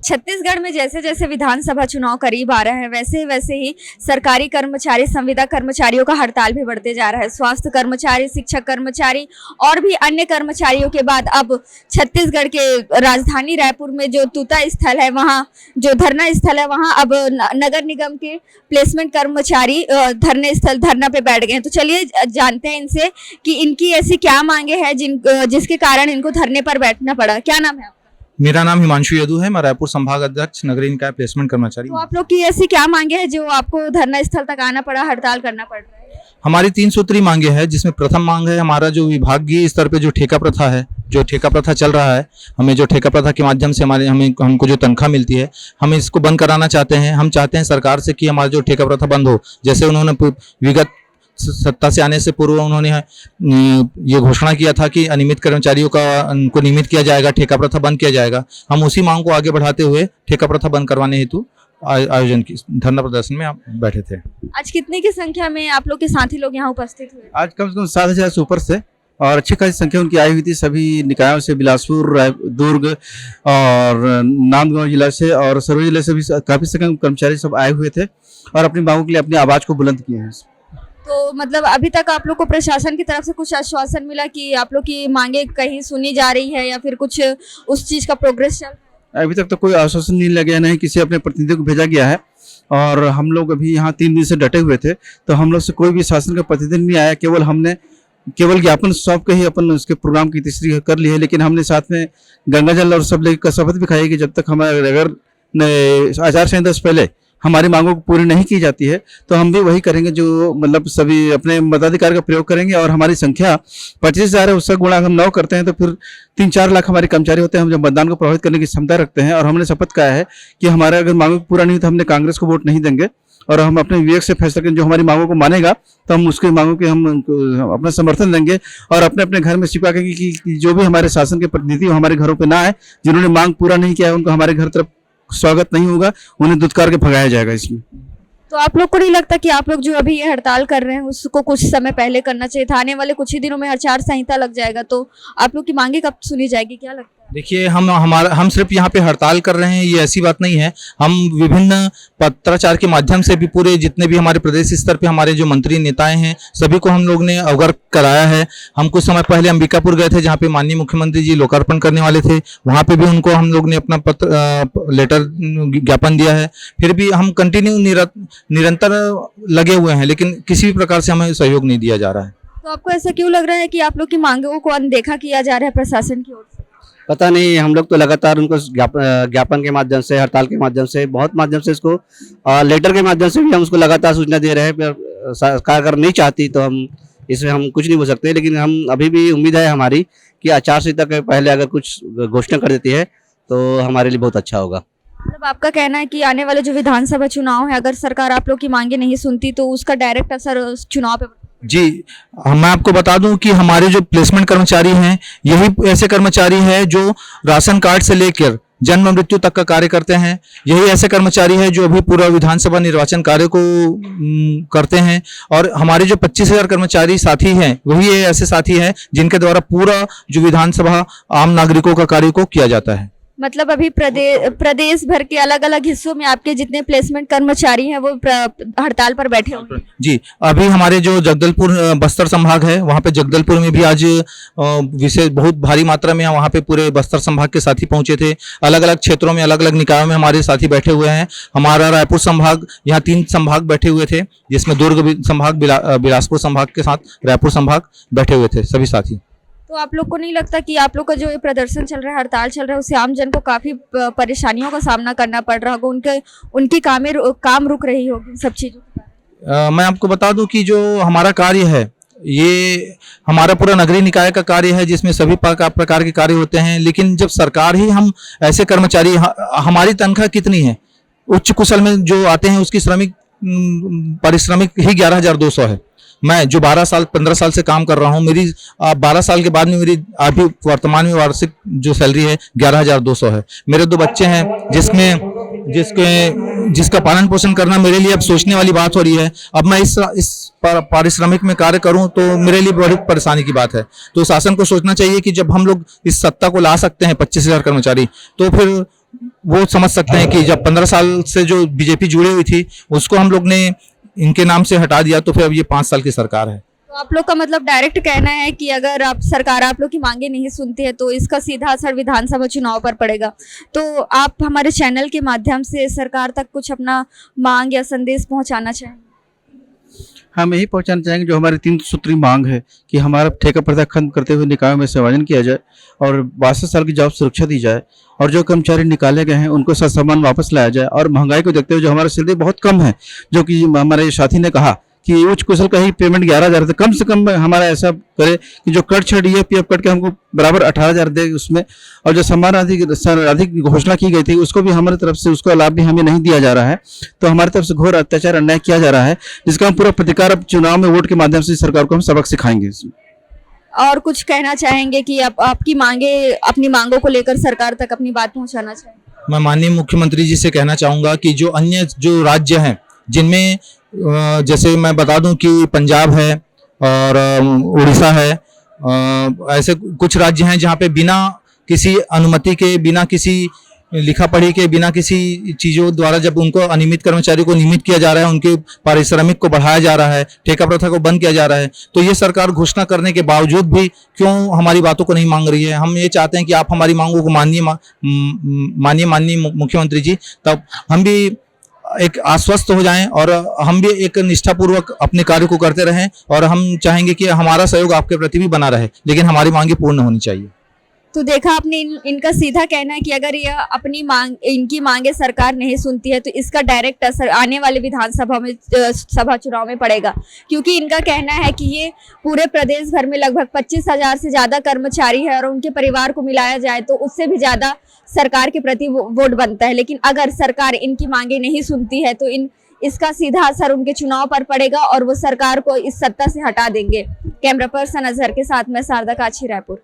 छत्तीसगढ़ में जैसे जैसे विधानसभा चुनाव करीब आ रहा है वैसे वैसे ही सरकारी कर्मचारी, संविदा कर्मचारियों का हड़ताल भी बढ़ते जा रहा है। स्वास्थ्य कर्मचारी, शिक्षक कर्मचारी और भी अन्य कर्मचारियों के बाद अब छत्तीसगढ़ के राजधानी रायपुर में जो तूता स्थल है, वहाँ जो धरना स्थल है, वहाँ अब नगर निगम के प्लेसमेंट कर्मचारी धरना पे बैठ गए हैं। तो चलिए जानते हैं इनसे कि इनकी ऐसी क्या मांगे हैं जिसके कारण इनको धरने पर बैठना पड़ा। क्या नाम है? मेरा नाम हिमांशु यदु है। मैं रायपुर संभाग अध्यक्ष नगरीय निकाय प्लेसमेंट कर्मचारी। तो आप लोग की ऐसी क्या मांगे हैं जो आपको धरना स्थल तक आना पड़ा, हड़ताल करना पड़ रहा है? हमारी 3 सूत्री मांगे हैं, जिसमें प्रथम मांग है हमारा जो विभागीय स्तर पे जो ठेका प्रथा है, जो ठेका प्रथा चल रहा है, हमें जो ठेका प्रथा के माध्यम से हमको जो तनख्वाह मिलती है, हम इसको बंद कराना चाहते हैं। हम चाहते हैं सरकार से कि हमारा जो ठेका प्रथा बंद हो। जैसे उन्होंने विगत सत्ता से आने से पूर्व उन्होंने ये घोषणा किया था कि अनियमित कर्मचारियों को नियमित किया जाएगा, ठेका प्रथा बंद किया जाएगा। हम उसी मांग को आगे बढ़ाते हुए ठेका प्रथा बंद करवाने हेतु आयोजन की धरना प्रदर्शन में आप बैठे थे। आज कितनी की संख्या में आप लोग के साथी लोग यहाँ उपस्थित हुए? आज कम से कम 7,000 से ऊपर से और अच्छी खासी संख्या उनकी आई हुई थी। सभी निकायों से, बिलासपुर, दुर्ग और नांदगांव जिला से और सरगुजा जिले से भी काफी संख्या कर्मचारी सब आए हुए थे और अपनी मांगों के लिए अपनी आवाज को बुलंद किए हैं। तो मतलब अभी तक आप लोग को प्रशासन की तरफ से कुछ आश्वासन मिला कि आप लोग की मांगे कहीं सुनी जा रही है या फिर कुछ उस चीज का प्रोग्रेस चल रहा है? अभी तक तो कोई आश्वासन नहीं लगा, नहीं किसी अपने प्रतिनिधि को भेजा गया है और हम लोग अभी यहाँ 3 दिन से डटे हुए थे, तो हम लोग से कोई भी शासन का प्रतिनिधि नहीं आया। हमने केवल ज्ञापन सौंप के ही अपन उसके प्रोग्राम की तीसरी कर ली है, लेकिन हमने साथ में गंगा जल और सब लेकर शपथ भी खाई कि जब तक हमारे अगर आचार संहिता से पहले हमारी मांगों को पूरी नहीं की जाती है तो हम भी वही करेंगे, जो मतलब सभी अपने मताधिकार का प्रयोग करेंगे। और हमारी संख्या 25,000 है, उसका गुणा हम 9 करते हैं तो फिर 3-4 लाख हमारे कर्मचारी होते हैं। हम जब मतदान को प्रभावित करने की क्षमता रखते हैं और हमने शपथ कहा है कि हमारे अगर मांगों को पूरा नहीं तो हमने कांग्रेस को वोट नहीं देंगे और हम अपने विवेक से फैसला करेंगे। जो हमारी मांगों को मानेगा तो हम उसकी मांगों के हम अपना समर्थन देंगे और अपने अपने घर में छिपा के कि जो भी हमारे शासन के प्रतिनिधि हमारे घरों पर ना आए, जिन्होंने मांग पूरा नहीं किया है उनको हमारे घर तरफ स्वागत नहीं होगा, उन्हें दुत्कार के भगाया जाएगा। इसमें तो आप लोग को नहीं लगता कि आप लोग जो अभी ये हड़ताल कर रहे हैं उसको कुछ समय पहले करना चाहिए था? आने वाले कुछ ही दिनों में आचार संहिता लग जाएगा, तो आप लोग की मांगे कब सुनी जाएगी, क्या लगता है? देखिए, हम सिर्फ यहाँ पे हड़ताल कर रहे हैं ये ऐसी बात नहीं है। हम विभिन्न पत्राचार के माध्यम से भी पूरे जितने भी हमारे प्रदेश स्तर पे हमारे जो मंत्री नेताएं हैं सभी को हम लोग ने अवगत कराया है। हम कुछ समय पहले अंबिकापुर गए थे जहाँ पे माननीय मुख्यमंत्री जी लोकार्पण करने वाले थे, वहाँ पे भी उनको हम लोग ने अपना लेटर ज्ञापन दिया है। फिर भी हम कंटिन्यू निरंतर लगे हुए हैं, लेकिन किसी भी प्रकार से हमें सहयोग नहीं दिया जा रहा है। तो आपको ऐसा क्यों लग रहा है कि आप लोग की मांगों को अनदेखा किया जा रहा है प्रशासन की ओर से? पता नहीं, हम लोग तो लगातार उनको ज्ञापन के माध्यम से, हड़ताल के माध्यम से, बहुत माध्यम से, इसको लेटर के माध्यम से भी हम उसको लगातार सूचना दे रहे हैं। सरकार अगर नहीं चाहती तो हम इसमें हम कुछ नहीं बोल सकते, लेकिन हम अभी भी उम्मीद है हमारी कि आचार संहिता के पहले अगर कुछ घोषणा कर देती है तो हमारे लिए बहुत अच्छा होगा। मतलब आपका कहना है कि आने वाले जो विधानसभा चुनाव है, अगर सरकार आप लोग की मांगे नहीं सुनती तो उसका डायरेक्ट असर चुनाव पे? जी, मैं आपको बता दूं कि हमारे जो प्लेसमेंट कर्मचारी हैं यही ऐसे कर्मचारी हैं जो राशन कार्ड से लेकर जन्म मृत्यु तक का कार्य करते हैं। यही ऐसे कर्मचारी हैं जो अभी पूरा विधानसभा निर्वाचन कार्य को करते हैं। और हमारे जो 25,000 कर्मचारी साथी हैं वही ऐसे साथी हैं जिनके द्वारा पूरा जो विधानसभा आम नागरिकों का कार्य को किया जाता है। मतलब अभी प्रदेश भर के अलग अलग हिस्सों में आपके जितने प्लेसमेंट कर्मचारी हैं वो हड़ताल पर बैठे हुए हैं? जी, अभी हमारे जो जगदलपुर बस्तर संभाग है वहाँ पे जगदलपुर में भी आज विशेष बहुत भारी मात्रा में वहाँ पे पूरे बस्तर संभाग के साथी पहुंचे थे। अलग अलग क्षेत्रों में, अलग अलग निकायों में हमारे साथी बैठे हुए हैं। हमारा रायपुर संभाग, यहाँ 3 संभाग बैठे हुए थे, जिसमें दुर्ग संभाग, बिलासपुर संभाग के साथ रायपुर संभाग बैठे हुए थे सभी साथी। तो आप लोग को नहीं लगता कि आप लोग का जो ये प्रदर्शन चल रहा है, हड़ताल चल रहा है, उससे आम जन को काफी परेशानियों का सामना करना पड़ रहा होगा, उनकी काम रुक रही होगी सब चीजों? मैं आपको बता दूं कि जो हमारा कार्य है ये हमारा पूरा नगरीय निकाय का कार्य है, जिसमें सभी प्रकार के कार्य होते हैं। लेकिन जब सरकार ही हम ऐसे कर्मचारी, हमारी तनख्वाह कितनी है, उच्च कुशल में जो आते हैं उसकी पारिश्रमिक ही 11,200 है। मैं जो 15 साल से काम कर रहा हूँ, मेरी 12 साल के बाद में मेरी अभी वर्तमान में वार्षिक जो सैलरी है 11,200 है। मेरे 2 बच्चे हैं जिसका पालन पोषण करना मेरे लिए अब सोचने वाली बात हो रही है। अब मैं इस पारिश्रमिक में कार्य करूं तो मेरे लिए बड़ी परेशानी की बात है। तो शासन को सोचना चाहिए कि जब हम लोग इस सत्ता को ला सकते हैं 25,000 कर्मचारी, तो फिर वो समझ सकते हैं कि जब 15 साल से जो बीजेपी जुड़ी हुई थी उसको हम लोग ने इनके नाम से हटा दिया, तो फिर अब ये 5 साल की सरकार है। तो आप लोग का मतलब डायरेक्ट कहना है कि अगर आप सरकार आप लोग की मांगे नहीं सुनती है तो इसका सीधा असर विधानसभा चुनाव पर पड़ेगा। तो आप हमारे चैनल के माध्यम से सरकार तक कुछ अपना मांग या संदेश पहुंचाना चाहेंगे? हम यही पहुंचाना चाहेंगे जो हमारी 3 सूत्री मांग है कि हमारा ठेका प्रथा खत्म करते हुए निकायों में सेवाजन किया जाए और 62 साल की जॉब सुरक्षा दी जाए और जो कर्मचारी निकाले गए हैं उनको सम्मान वापस लाया जाए। और महंगाई को देखते हुए जो हमारा सैलरी बहुत कम है, जो कि हमारे साथी ने कहा कि उच्च कुशल का ही पेमेंट 11,000 है, तो कम से कम हमारा ऐसा करे कि जो कट छड़ पीएफ कट के हमको बराबर 18,000 दे उसमें। और जो सम्मान अधिक घोषणा की गई थी उसको भी हमारी तरफ से उसका लाभ भी हमें नहीं दिया जा रहा है। तो हमारी तरफ से घोर अत्याचार अन्याय किया जा रहा है, जिसका हम पूरा प्रतिकार अब चुनाव में वोट के माध्यम से सरकार को हम सबक सिखाएंगे। और कुछ कहना चाहेंगे कि आप आपकी मांगे अपनी मांगों को लेकर सरकार तक अपनी बात पहुंचाना चाहेंगे? मैं माननीय मुख्यमंत्री जी से कहना चाहूँगा कि जो अन्य जो राज्य हैं जिनमें जैसे मैं बता दूं कि पंजाब है और उड़ीसा है, ऐसे कुछ राज्य हैं जहाँ पे बिना किसी अनुमति के, बिना किसी लिखा पढ़ी के, बिना किसी चीज़ों द्वारा जब उनको अनियमित कर्मचारियों को नियमित किया जा रहा है, उनके पारिश्रमिक को बढ़ाया जा रहा है, ठेका प्रथा को बंद किया जा रहा है, तो ये सरकार घोषणा करने के बावजूद भी क्यों हमारी बातों को नहीं मांग रही है। हम ये चाहते हैं कि आप हमारी मांगों को माननीय मुख्यमंत्री जी, तब हम भी एक आश्वस्त हो जाएं और हम भी एक निष्ठापूर्वक अपने कार्य को करते रहें। और हम चाहेंगे कि हमारा सहयोग आपके प्रति भी बना रहे, लेकिन हमारी मांगे पूर्ण होनी चाहिए। तो देखा आपने इनका सीधा कहना है कि अगर यह अपनी इनकी मांगे सरकार नहीं सुनती है तो इसका डायरेक्ट असर आने वाले विधानसभा में सभा चुनाव में पड़ेगा, क्योंकि इनका कहना है कि ये पूरे प्रदेश भर में लगभग 25,000 से ज़्यादा कर्मचारी है और उनके परिवार को मिलाया जाए तो उससे भी ज़्यादा सरकार के प्रति वोट बनता है। लेकिन अगर सरकार इनकी मांगे नहीं सुनती है तो इसका सीधा असर उनके चुनाव पर पड़ेगा और वो सरकार को इस सत्ता से हटा देंगे। कैमरा पर्सन अजहर के साथ मैं शारदा काछी, रायपुर।